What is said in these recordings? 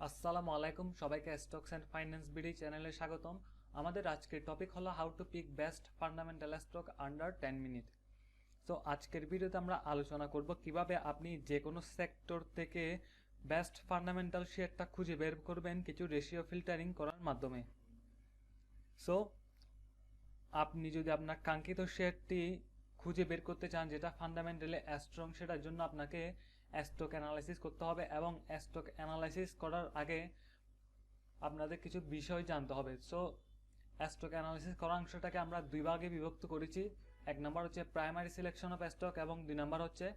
আসসালামু আলাইকুম, সবাইকে স্টকস অ্যান্ড ফাইন্যান্স বিডি চ্যানেলে স্বাগতম। আমাদের আজকের টপিক হলো how to pick best fundamental stock under 10 minute. তো আজকের ভিডিওতে আমরা আলোচনা করব কিভাবে আপনি যে কোনো সেক্টর থেকে বেস্ট ফান্ডামেন্টাল শেয়ারটা খুঁজে বের করবেন কিছু রেশিও ফিল্টারিং করার মাধ্যমে। সো আপনি যদি আপনার কাঙ্ক্ষিত শেয়ারটি খুঁজে বের করতে চান যেটা ফান্ডামেন্টালি স্ট্রং, সেটার জন্য আপনাকে স্টক অ্যানালাইসিস করতে হবে এবং স্টক অ্যানালাইসিস করার আগে আপনাদের কিছু বিষয় জানতে হবে। সো স্টক অ্যানালাইসিস করার অংশটাকে আমরা দুই ভাগে বিভক্ত করেছি। এক নম্বর হচ্ছে প্রাইমারি সিলেকশন অফ স্টক এবং দুই নম্বর হচ্ছে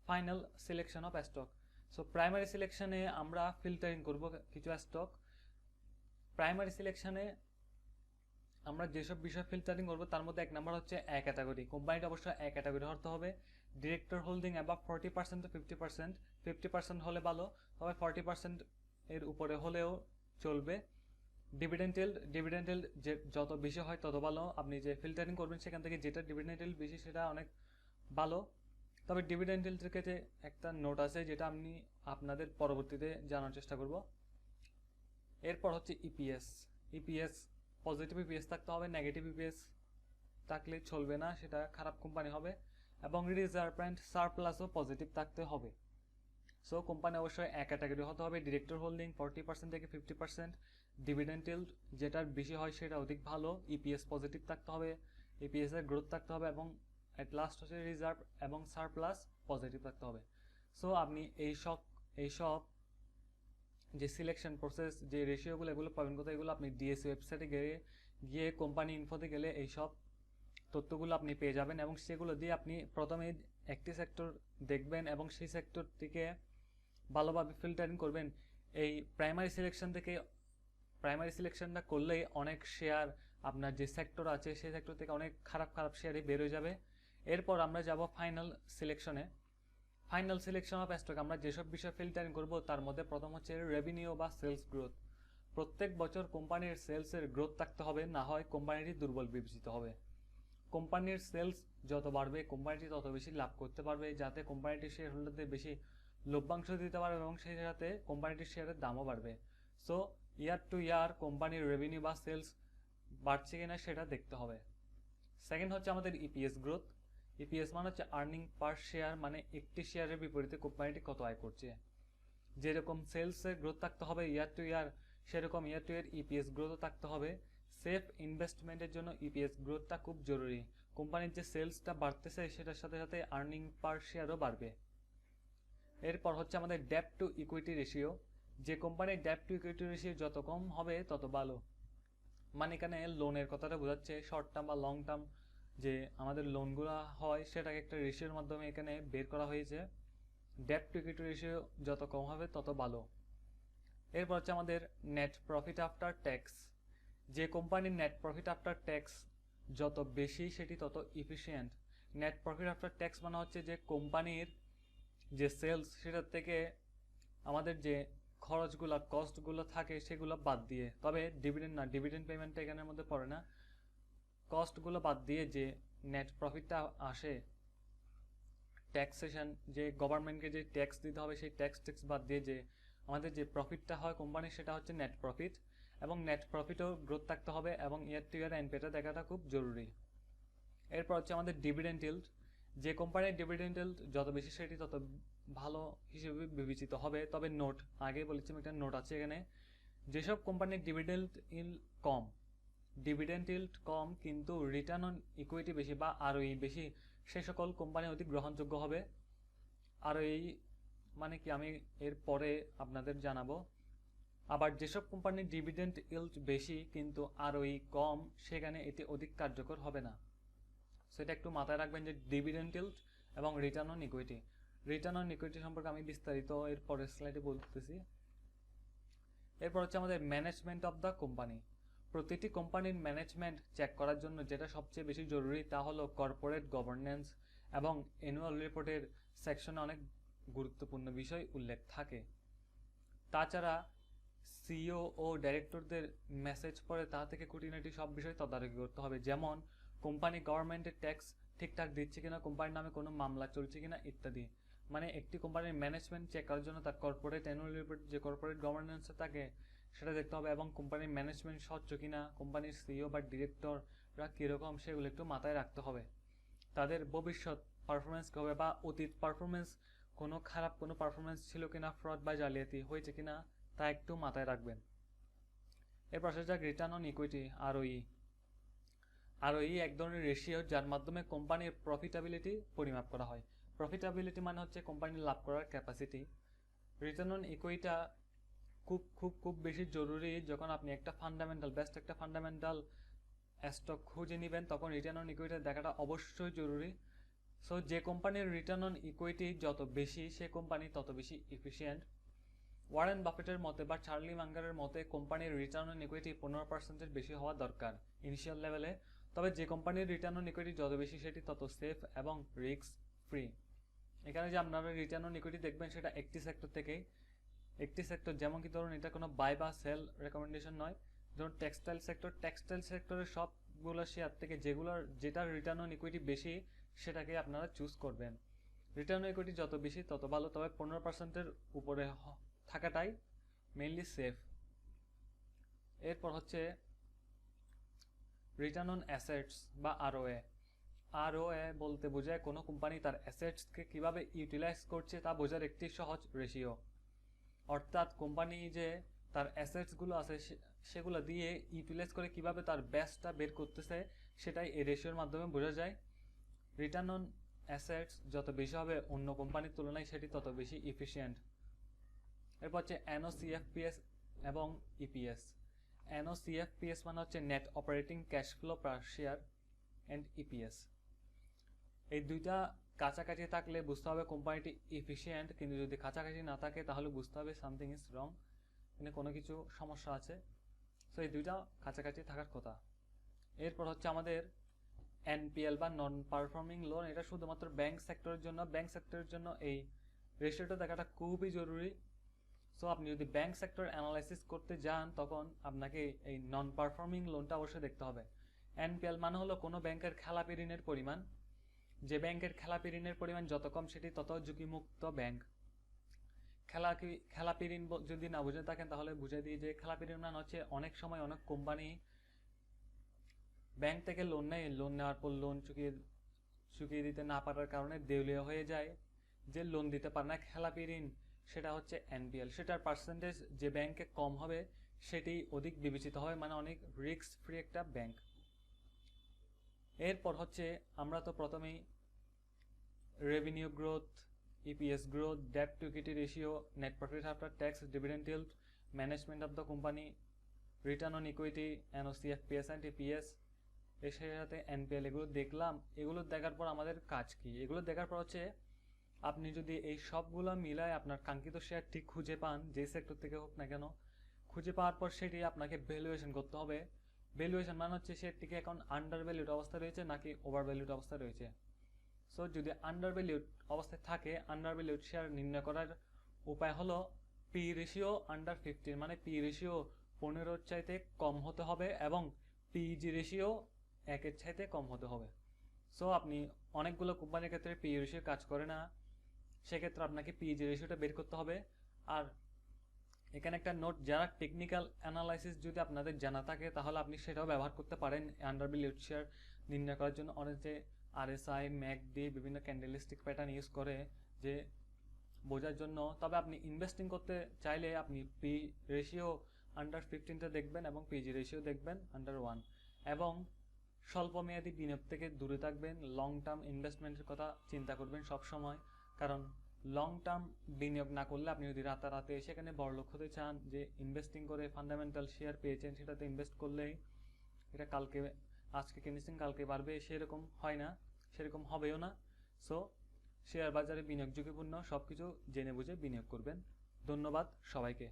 final selection of stock. So primary সিলেকশনে আমরা ফিল্টারিং করব কিছু স্টক। প্রাইমারি সিলেকশনে আমরা যেসব বিষয় ফিল্টারিং করবো তার মধ্যে এক নম্বর হচ্ছে এ ক্যাটাগরি। কোম্পানিটা অবশ্যই এ ক্যাটাগরি হতে হবে। ডিরেক্টর হোল্ডিং অ্যাবাভ 40% to 50%, 50% হলে ভালো, তবে 40% এর উপরে হলেও চলবে। ডিভিডেন্ড যে যত বেশি হয় তত ভালো। আপনি যে ফিল্টারিং করবেন সেখান থেকে যেটা ডিভিডেন্ড বেশি সেটা অনেক ভালো। তবে ডিভিডেন্ড থেকে যে একটা নোট আছে যেটা আমি আপনাদের পরবর্তীতে জানার চেষ্টা করব। এরপর হচ্ছে ইপিএস পজিটিভ ইপিএস থাকতে হবে, নেগেটিভ ইপিএস থাকলে চলবে না, সেটা খারাপ কোম্পানি হবে। এবং রিজার্ভ অ্যান্ড সারপ্লাসও পজিটিভ থাকতে হবে। সো কোম্পানি অবশ্যই এক ক্যাটাগরি হতে হবে। ডিরেক্টর হোল্ডিং 40% থেকে 50%, ডিভিডেন্ড ইল্ড যেটার বেশি হয় সেটা অধিক ভালো, ইপিএস পজিটিভ থাকতে হবে, ইপিএস এর গ্রোথ থাকতে হবে এবং অ্যাট লাস্ট হচ্ছে রিজার্ভ এবং সারপ্লাস পজিটিভ থাকতে হবে। সো আপনি এইসব যে সিলেকশন প্রসেস, যে রেশিওগুলো এগুলো পাবেন কোথায়, এগুলো আপনি ডিএসসি ওয়েবসাইটে গিয়ে কোম্পানি ইনফোতে গেলে এইসব তথ্যগুলো আপনি পেয়ে যাবেন এবং সেগুলো দিয়ে আপনি প্রথমে একটি সেক্টর দেখবেন এবং সেই সেক্টর থেকে ভালোভাবে ফিল্টারিং করবেন। এই প্রাইমারি সিলেকশনটা করলেই অনেক শেয়ার আপনার যে সেক্টর আছে সেই সেক্টর থেকে অনেক খারাপ শেয়ারই বের হয়ে যাবে। এরপর আমরা যাব ফাইনাল সিলেকশন অফ স্টক। আমরা যেসব বিষয় ফিল্টারিং করব তার মধ্যে প্রথম হচ্ছে রেভিনিউ বা সেলস গ্রোথ। প্রত্যেক বছর কোম্পানির সেলসের গ্রোথ থাকতে হবে, না হয় কোম্পানিটি দুর্বল বিবেচিত হবে। কোম্পানির সেলস যত বাড়বে কোম্পানিটি তত বেশি লাভ করতে পারবে, যাতে কোম্পানিটির শেয়ার হোল্ডারদের বেশি লভ্যাংশ দিতে পারবে এবং সেই সাথে কোম্পানিটির শেয়ারের দামও বাড়বে। সো ইয়ার টু ইয়ার কোম্পানির রেভিনিউ বা সেলস বাড়ছে কিনা সেটা দেখতে হবে। সেকেন্ড হচ্ছে আমাদের ইপিএস গ্রোথ। ইপিএস মানে হচ্ছে আর্নিং পার শেয়ার, মানে একটি শেয়ারের বিপরীতে কোম্পানিটি কত আয় করছে। যেরকম সেলসের গ্রোথ থাকতে হবে ইয়ার টু ইয়ার, সেরকম ইয়ার টু ইয়ার ইপিএস গ্রোথও থাকতে হবে। সেফ ইনভেস্টমেন্টের জন্য ইপিএস গ্রোথটা খুব জরুরি। কোম্পানির যে সেলসটা বাড়তেছে সেটার সাথে সাথে আর্নিং পার শেয়ারও বাড়বে। এরপর হচ্ছে আমাদের ডেট টু ইকুইটি রেশিও। যে কোম্পানির ডেট টু ইকুইটি রেশিও যত কম হবে তত ভালো। মানে এখানে লোনের কথাটা বোঝাচ্ছে, শর্ট টার্ম বা লং টার্ম যে আমাদের লোনগুলো হয় সেটাকে একটা রেশিওর মাধ্যমে এখানে বের করা হয়েছে। ডেট টু ইকুইটি রেশিও যত কম হবে তত ভালো। এরপর হচ্ছে আমাদের নেট প্রফিট আফটার ট্যাক্স। যে কোম্পানির নেট প্রফিট আফটার ট্যাক্স যত বেশি সেটি তত efficient. Net profit after tax মানে হচ্ছে যে কোম্পানির যে সেলস সেটার থেকে আমাদের যে খরচগুলো কস্টগুলো থাকে সেগুলো বাদ দিয়ে, তবে ডিভিডেন্ড পেমেন্টটা এখানের মধ্যে পড়ে না, কস্টগুলো বাদ দিয়ে যে নেট প্রফিটটা আসে, ট্যাক্সেশন যে গভর্নমেন্টকে যে ট্যাক্স দিতে হবে সেই ট্যাক্স বাদ দিয়ে যে আমাদের যে প্রফিটটা হয় কোম্পানির সেটা হচ্ছে নেট প্রফিট। এবং নেট প্রফিটও গ্রোথ থাকতে হবে এবং ইয়ার টু ইয়ার এনপিটা দেখাটা খুব জরুরি। এরপর হচ্ছে আমাদের ডিভিডেন্ড ইল্ড। যে কোম্পানির ডিভিডেন্ড ইল্ড যত বেশি সেটি তত ভালো হিসেবে বিবেচিত হবে। তবে নোট, আগে বলেছি একটা নোট আছে এখানে, যেসব কোম্পানির ডিভিডেন্ড ইল্ড কম কিন্তু রিটার্ন অন ইকুইটি বেশি বা আরওই বেশি, সেই সকল কোম্পানি অতি গ্রহণযোগ্য হবে। আরওই মানে কি আমি এর পরে আপনাদের জানাবো। আবার যেসব কোম্পানির ডিভিডেন্ড ইল্ড বেশি কিন্তু আরওই কম, সেখানে এটি অধিক কার্যকর হবে না। সেটা একটু মাথায় রাখবেন যে ডিভিডেন্ড ইল্ড এবং রিটার্ন অন ইকুইটি সম্পর্কে আমি বিস্তারিত এর পরের স্লাইডে বলতেছি। এরপর হচ্ছে আমাদের ম্যানেজমেন্ট অফ দ্য কোম্পানি। প্রতিটি কোম্পানির ম্যানেজমেন্ট চেক করার জন্য যেটা সবচেয়ে বেশি জরুরি তা হলো কর্পোরেট গভর্নেন্স, এবং অ্যানুয়াল রিপোর্টের সেকশনে অনেক গুরুত্বপূর্ণ বিষয় উল্লেখ থাকে। তাছাড়া সিইও ও ডাইরেক্টরদের মেসেজ পড়ে তা থেকে খুঁটিনাটি সব বিষয় তদারকি করতে হবে, যেমন কোম্পানি গভর্নমেন্টের ট্যাক্স ঠিকঠাক দিচ্ছে কিনা, কোম্পানির নামে কোনো মামলা চলছে কিনা ইত্যাদি। মানে একটি কোম্পানির ম্যানেজমেন্ট চেক করার জন্য তার কর্পোরেট অ্যানুয়াল রিপোর্ট যে কর্পোরেট গভর্নেন্সে থাকে সেটা দেখতে হবে, এবং কোম্পানির ম্যানেজমেন্ট স্বচ্ছ কিনা, কোম্পানির সিইও বা ডিরেক্টররা কীরকম সেগুলো একটু মাথায় রাখতে হবে। তাদের ভবিষ্যৎ পারফরমেন্স কী হবে, বা অতীত পারফরমেন্স কোনো খারাপ কোনো পারফরমেন্স ছিল কিনা, ফ্রড বা জালিয়াতি হয়েছে কিনা তা একটু মাথায় রাখবেন। এরপর আসা যাক রিটার্ন অন ইকুইটি, আরওই এক ধরনের রেশিও যার মাধ্যমে কোম্পানির প্রফিটাবিলিটি পরিমাপ করা হয়। প্রফিটাবিলিটি মানে হচ্ছে কোম্পানির লাভ করার ক্যাপাসিটি। রিটার্ন অন ইকুইটিটা খুব খুব খুব বেশি জরুরি যখন আপনি একটা ফান্ডামেন্টাল স্টক খুঁজে নেবেন, তখন রিটার্ন অন ইকুইটি দেখাটা অবশ্যই জরুরি। সো যে কোম্পানির রিটার্ন অন ইকুইটি যত বেশি সে কোম্পানি তত বেশি এফিশিয়েন্ট। ওয়ারেন বাফেটের মতে বা চার্লি মাঙ্গারের মতে কোম্পানির রিটার্ন অন ইকুইটি 15% বেশি হওয়া দরকার ইনিশিয়াল লেভেলে। তবে যে কোম্পানির রিটার্ন অন ইকুইটি যত বেশি সেটি তত সেফ এবং রিস্ক ফ্রি। এখানে যে আপনারা রিটার্ন অন ইকুইটি দেখবেন সেটা একটি সেক্টর, যেমন কি ধরুন এটা কোনো বাই বা সেল রেকমেন্ডেশন নয়। ধরুন টেক্সটাইল সেক্টরের সবগুলো শেয়ার থেকে যেটার রিটার্ন অন ইকুইটি বেশি সেটাকে আপনারা চুজ করবেন। রিটার্ন অন ইকুইটি যত বেশি তত ভালো, তবে 15%-এর উপরে থাকাটাই মেইনলি সেফ। এরপর হচ্ছে রিটার্ন অন অ্যাসেটস বা আরওএ বলতে বোঝায় কোনো কোম্পানি তার অ্যাসেটসকে কিভাবে ইউটিলাইজ করছে তা বোঝার একটি সহজ রেশিও। অর্থাৎ কোম্পানি যে তার অ্যাসেটসগুলো আছে সেগুলো দিয়ে ইউটিলাইজ করে কিভাবে তার বেস্টটা বের করতেছে সেটাই এই রেশিওর মাধ্যমে বোঝা যায়। রিটার্ন অন অ্যাসেটস যত বেশি হবে অন্য কোম্পানির তুলনায় সেটি তত বেশি এফিশিয়েন্ট। এরপর হচ্ছে এনওসিএফপিএস এবং ইপিএস। এনওসিএফপিএস মানে হচ্ছে net operating cash flow per share and EPS. এই দুইটা কাছাকাছি থাকলে বুঝতে হবে কোম্পানিটি এফিশিয়েন্ট, কিন্তু যদি কাছাকাছি না থাকে তাহলে বুঝতে হবে সামথিং ইজ রং, মানে কোনো কিছু সমস্যা আছে। সো এই দুইটা কাছাকাছি থাকার কথা। এরপর হচ্ছে আমাদের এনপিএল বা নন পারফর্মিং লোন। এটা শুধুমাত্র ব্যাংক সেক্টরের জন্য এই রেশিওটা দেখাটা খুবই জরুরি। সো আপনি যদি ব্যাংক সেক্টর অ্যানালাইসিস করতে যান তখন আপনাকে এই নন পারফর্মিং লোনটা অবশ্যই দেখতে হবে। এনপিএল মানে হলো কোনো ব্যাংকের খেলাপি ঋণের পরিমাণ। যে ব্যাংকের খেলাপি ঋণের পরিমাণ যত কম সেটি তত ঝুঁকিমুক্ত ব্যাংক। খেলাপি ঋণ যদি না বুঝে থাকেন তাহলে বুঝে দিই যে খেলাপি ঋণ মানে হচ্ছে অনেক সময় অনেক কোম্পানি ব্যাংক থেকে লোন নেওয়ার পর লোন চুকিয়ে দিতে না পারার কারণে দেউলিয়া হয়ে যায়, যে লোন দিতে পারে না খেলাপি ঋণ, সেটা হচ্ছে এনপিএল। সেটার পার্সেন্টেজ যে ব্যাংকে কম হবে সেটি অধিক বিবেচিত হয়, মানে অনেক রিস্ক ফ্রি একটা ব্যাংক। এরপর হচ্ছে আমরা তো প্রথমেই revenue growth, EPS growth, debt to equity ratio, net profit after tax, dividend yield, management of the company, return on equity, NOCFPS and EPS, এর সাথে এনপিএল, এগুলো দেখলাম। এগুলো দেখার পর আমাদের কাজ কি? এগুলো দেখার পর হচ্ছে আপনি যদি এই সবগুলো মিলায় আপনার কাঙ্ক্ষিত শেয়ার ঠিক খুঁজে পান, যে সেক্টর থেকে হোক না কেন, খুঁজে পাওয়ার পর সেটি আপনাকে ভ্যালুয়েশন করতে হবে। ভ্যালুয়েশন মানে হচ্ছে শেয়ারটিকে এখন আন্ডার ভ্যালুড অবস্থা রয়েছে নাকি ওভার ভ্যালুড অবস্থা রয়েছে। সো যদি আন্ডার ভ্যালুড অবস্থায় থাকে, আন্ডার ভ্যালুড শেয়ার নির্ণয় করার উপায় হলো পি রেশিও আন্ডার 15, মানে পি রেশিও 15-র চাইতে কম হতে হবে এবং পিজি রেশিও 1-এর চাইতে কম হতে হবে। সো আপনি অনেকগুলো কোম্পানির ক্ষেত্রে পি রেশিও কাজ করে না, সেক্ষেত্রে আপনাকে পিজি রেশিওটা বের করতে হবে। আর এখানে একটা নোট, যারা টেকনিক্যাল অ্যানালাইসিস যদি আপনাদের জানা থাকে তাহলে আপনি সেটাও ব্যবহার করতে পারেন আন্ডার ভ্যালুড শেয়ার নির্ণয় করার জন্য। অনেকে আরএসআই, ম্যাকডি, বিভিন্ন ক্যান্ডেলস্টিক প্যাটার্ন ইউজ করে যে বোঝার জন্য। তবে আপনি ইনভেস্টিং করতে চাইলে আপনি পি রেশিও আন্ডার 15টা দেখবেন এবং পিজি রেশিও দেখবেন আন্ডার 1, এবং স্বল্প মেয়াদী বিনিয়োগ থেকে দূরে থাকবেন। লং টার্ম ইনভেস্টমেন্টের কথা চিন্তা করবেন সব সময়, কারণ লং টার্ম বিনিয়োগ না করলে আপনি যদি রাতারাতি সেখানে বড়লোক হতে চান, যে ইনভেস্টিং করে ফান্ডামেন্টাল শেয়ার পেয়েছেন সেটাতে ইনভেস্ট করলেই এটা আজকে কিনেছেন কালকে বাড়বে, সেরকম হয় না, সেরকম হবেও না। সো শেয়ার বাজারে বিনিয়োগ ঝুঁকিপূর্ণ, সব কিছু জেনে বুঝে বিনিয়োগ করবেন। ধন্যবাদ সবাইকে।